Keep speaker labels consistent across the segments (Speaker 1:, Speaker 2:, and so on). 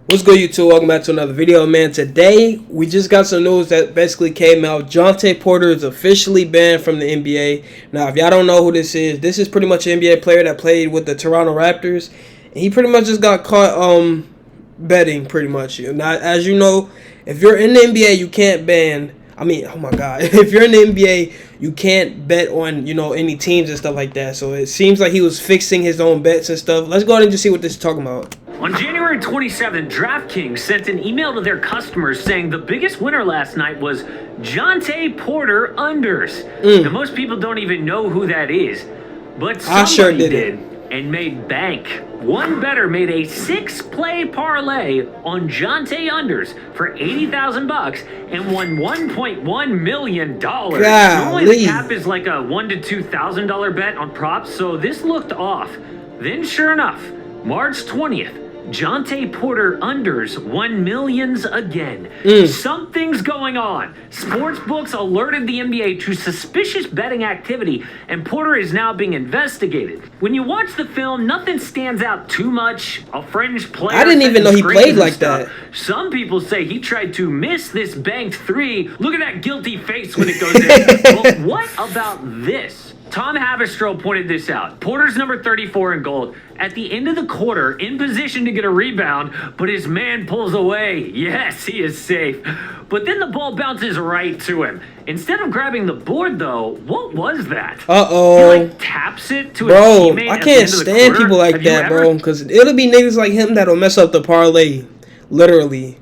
Speaker 1: What's good, YouTube? Welcome back to another video, man. Today, we just got some news that basically came out. Jontay Porter is officially banned from the NBA. Now, if y'all don't know who this is pretty much an NBA player that played with the Toronto Raptors. And he pretty much just got caught betting, pretty much. Now, as you know, if you're in the NBA, you can't ban... oh my God. If you're in the NBA, you can't bet on, any teams and stuff like that. So it seems like he was fixing his own bets and stuff. Let's go ahead and just see what this is talking about.
Speaker 2: On January 27th, DraftKings sent an email to their customers saying the biggest winner last night was Jontay Porter unders. Now, most people don't even know who that is, but somebody did and made bank. One bettor made a 6-play parlay on Jontay unders for $80,000 and won $1.1 million. Normally the cap is like a $1,000 to $2,000 bet on props, so this looked off. Then sure enough, March 20th, Jontay Porter unders won millions again. Something's going on. Sportsbooks alerted the NBA to suspicious betting activity, and Porter is now being investigated. When you watch the film, nothing stands out too much. A fringe player.
Speaker 1: I didn't even know he played like that.
Speaker 2: Some people say he tried to miss this banked three. Look at that guilty face when it goes in. But what about this? Tom Havistro pointed this out. Porter's number 34 in gold. At the end of the quarter, in position to get a rebound, but his man pulls away. Yes, he is safe. But then the ball bounces right to him. Instead of grabbing the board, though, what was that? He, taps it to his teammate.
Speaker 1: I can't stand people like that, bro. Because it'll be niggas like him that'll mess up the parlay. Literally.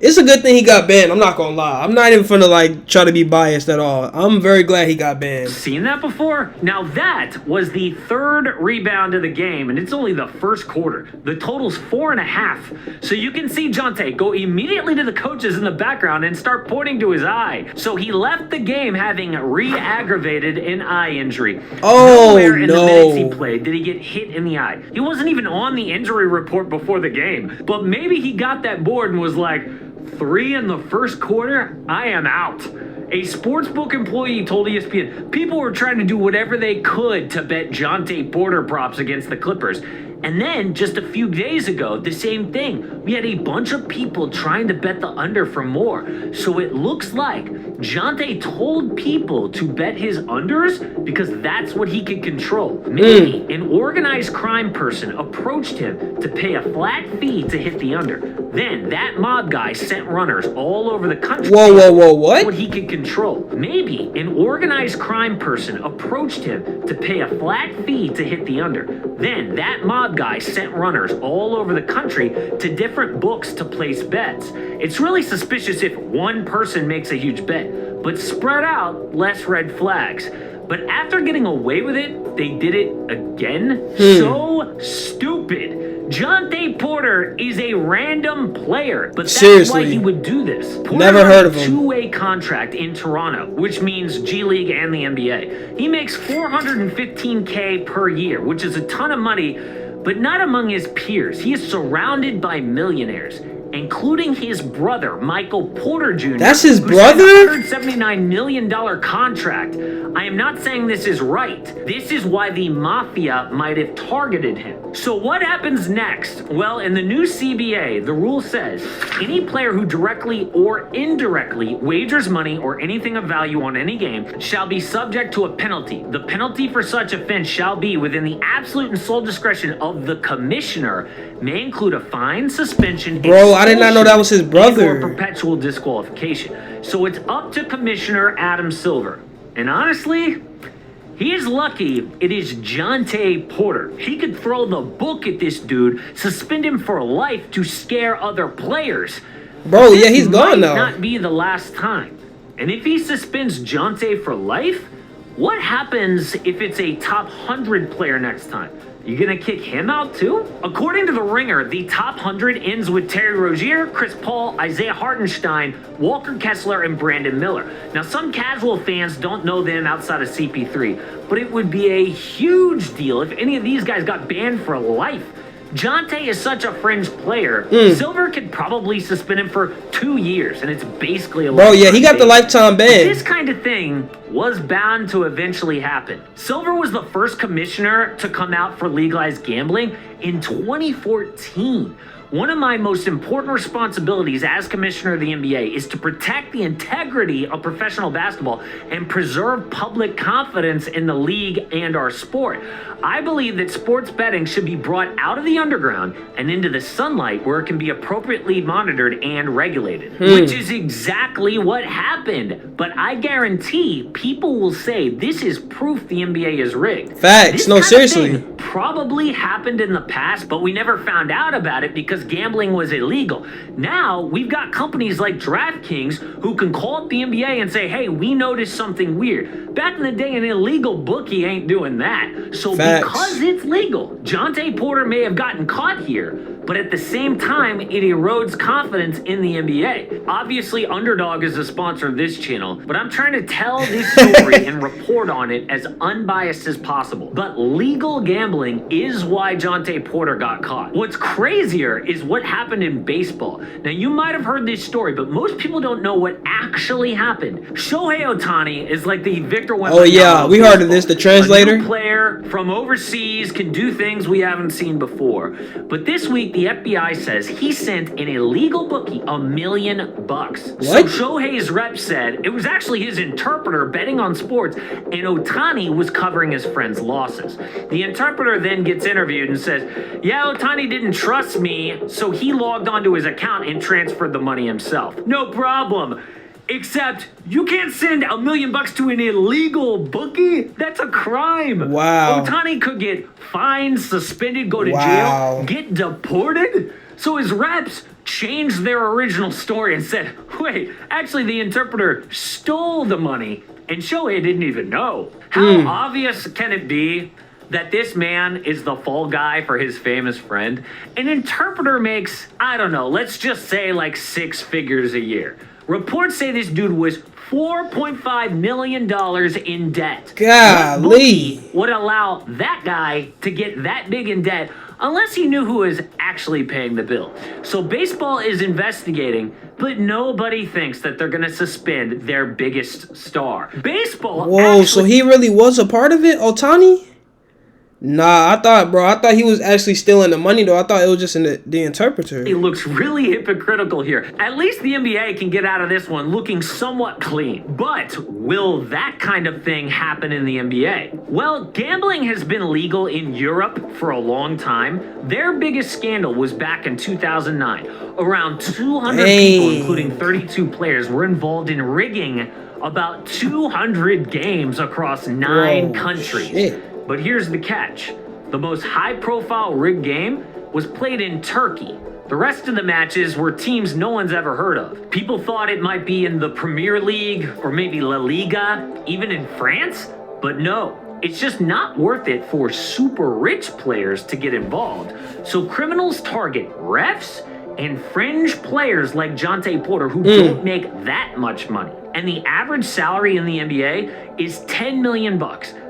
Speaker 1: It's a good thing he got banned. I'm not gonna lie. I'm not even finna try to be biased at all. I'm very glad he got banned.
Speaker 2: Seen that before? Now that was the third rebound of the game, and it's only the first quarter. The total's 4.5. So you can see Jontay go immediately to the coaches in the background and start pointing to his eye. So he left the game having re-aggravated an eye injury. Nowhere in the minutes he played did he get hit in the eye. He wasn't even on the injury report before the game. But maybe he got that board and was like, 3 in the first quarter, I am out. A sportsbook employee told ESPN people were trying to do whatever they could to bet Jontay Porter props against the Clippers. And then, just a few days ago, the same thing. We had a bunch of people trying to bet the under for more. So it looks like Jontay told people to bet his unders because that's what he could control. Maybe an organized crime person approached him to pay a flat fee to hit the under. Then that mob guy sent runners all over the country. What he could control. Maybe an organized crime person approached him to pay a flat fee to hit the under. Then that mob guy sent runners all over the country to different books to place bets. It's really suspicious if one person makes a huge bet, but spread out, less red flags. But after getting away with it, they did it again? So stupid. Jontay Porter is a random player, but that's why he would do this. Porter
Speaker 1: Never heard of him.
Speaker 2: A two-way contract in Toronto, which means G League and the NBA. He makes $415K per year, which is a ton of money, but not among his peers. He is surrounded by millionaires, including his brother, Michael Porter Jr.
Speaker 1: That's his brother?
Speaker 2: $179 million contract. I am not saying this is right. This is why the mafia might have targeted him. So what happens next? Well, in the new CBA, the rule says any player who directly or indirectly wagers money or anything of value on any game shall be subject to a penalty. The penalty for such offense shall be within the absolute and sole discretion of the commissioner, may include a fine, suspension,
Speaker 1: I did not know that was his brother.
Speaker 2: Or perpetual disqualification. So it's up to Commissioner Adam Silver. And honestly, he is lucky it is Jontay Porter. He could throw the book at this dude, suspend him for life to scare other players.
Speaker 1: Bro, yeah, he's gone now.
Speaker 2: This might not be the last time. And if he suspends Jontay for life, what happens if it's a top 100 player next time? You gonna kick him out too? According to The Ringer, the top 100 ends with Terry Rozier, Chris Paul, Isaiah Hartenstein, Walker Kessler, and Brandon Miller. Now, some casual fans don't know them outside of CP3, but it would be a huge deal if any of these guys got banned for life. Jontay is such a fringe player. Silver could probably suspend him for 2 years, and it's basically a
Speaker 1: Bro, yeah, he got the lifetime ban.
Speaker 2: This kind of thing was bound to eventually happen. Silver was the first commissioner to come out for legalized gambling in 2014. One of my most important responsibilities as commissioner of the NBA is to protect the integrity of professional basketball and preserve public confidence in the league and our sport. I believe that sports betting should be brought out of the underground and into the sunlight where it can be appropriately monitored and regulated, which is exactly what happened. But I guarantee people will say this is proof the NBA is rigged.
Speaker 1: Facts. No, seriously.
Speaker 2: Probably happened in the past, but we never found out about it because gambling was illegal. Now we've got companies like DraftKings who can call up the NBA and say, hey, we noticed something weird. Back in the day, an illegal bookie ain't doing that. So because it's legal, Jontay Porter may have gotten caught here, but at the same time, it erodes confidence in the NBA. Obviously, Underdog is the sponsor of this channel, but I'm trying to tell this story and report on it as unbiased as possible. But legal gambling is why Jontay Porter got caught. What's crazier is what happened in baseball. Now, you might have heard this story, but most people don't know what actually happened. Shohei Ohtani is like the Victor Wembanyama.
Speaker 1: Oh yeah, we heard of this. The translator.
Speaker 2: A new player from overseas can do things we haven't seen before. But this week, the FBI says he sent an illegal bookie $1 million.
Speaker 1: What?
Speaker 2: So Shohei's rep said it was actually his interpreter betting on sports, and Ohtani was covering his friend's losses. The interpreter then gets interviewed and says, yeah, Ohtani didn't trust me, so he logged onto his account and transferred the money himself. No problem. Except you can't send $1 million to an illegal bookie. That's a crime.
Speaker 1: Wow.
Speaker 2: Ohtani could get fined, suspended, go to jail, get deported. So his reps changed their original story and said, wait, actually the interpreter stole the money and Shohei didn't even know. How obvious can it be that this man is the fall guy for his famous friend? An interpreter makes, I don't know, let's just say like 6 figures a year. Reports say this dude was $4.5 million in debt.
Speaker 1: Golly.
Speaker 2: What would allow that guy to get that big in debt unless he knew who was actually paying the bill? So baseball is investigating, but nobody thinks that they're going to suspend their biggest star. Baseball.
Speaker 1: Whoa, so he really was a part of it, Ohtani? Nah, I thought he was actually stealing the money, though. I thought it was just in the interpreter.
Speaker 2: It looks really hypocritical here. At least the NBA can get out of this one looking somewhat clean. But will that kind of thing happen in the NBA? Well, gambling has been legal in Europe for a long time. Their biggest scandal was back in 2009. Around 200 people, including 32 players, were involved in rigging about 200 games across 9 countries.
Speaker 1: Shit.
Speaker 2: But here's the catch. The most high-profile rigged game was played in Turkey. The rest of the matches were teams no one's ever heard of. People thought it might be in the Premier League or maybe La Liga, even in France. But no, it's just not worth it for super rich players to get involved. So criminals target refs and fringe players like Jontay Porter who don't make that much money. And the average salary in the NBA is $10 million,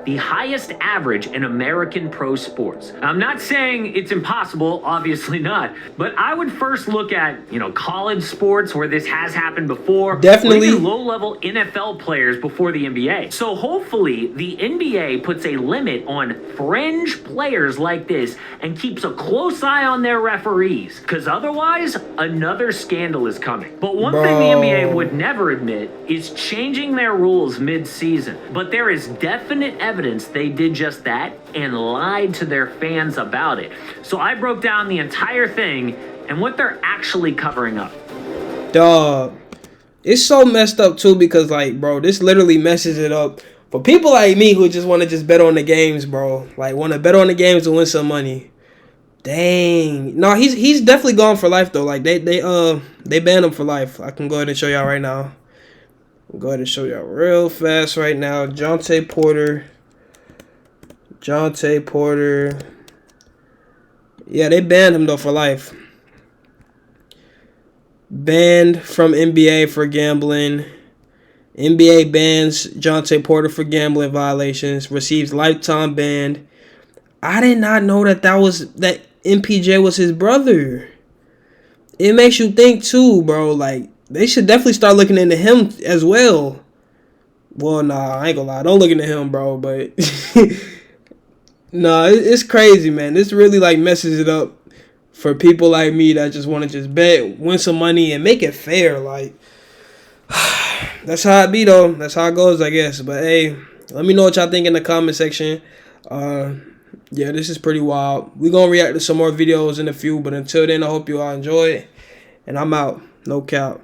Speaker 2: the highest average in American pro sports. I'm not saying it's impossible, obviously not, but I would first look at, college sports where this has happened before.
Speaker 1: Definitely.
Speaker 2: Or even low-level NFL players before the NBA. So hopefully the NBA puts a limit on fringe players like this and keeps a close eye on their referees, because otherwise another scandal is coming. But one thing the NBA would never admit is changing their rules mid-season. But there is definite evidence they did just that and lied to their fans about it. So I broke down the entire thing and what they're actually covering up.
Speaker 1: Dog, it's so messed up too because, bro, this literally messes it up for people like me who just want to just bet on the games, bro. Want to bet on the games to win some money. Dang. No, he's definitely gone for life though. They banned him for life. I can go ahead and show y'all right now. Go ahead and show y'all real fast right now. Jontay Porter. Yeah, they banned him though for life. Banned from NBA for gambling. NBA bans Jontay Porter for gambling violations. Receives lifetime ban. I did not know that MPJ was his brother. It makes you think too, bro. They should definitely start looking into him as well. Well, nah, I ain't gonna lie. Don't look into him, bro. But nah, it's crazy, man. This really messes it up for people like me that just want to just bet, win some money, and make it fair. Like, that's how it be, though. That's how it goes, I guess. But, hey, let me know what y'all think in the comment section. Yeah, this is pretty wild. We're going to react to some more videos in a few. But until then, I hope you all enjoy it. And I'm out. No cap.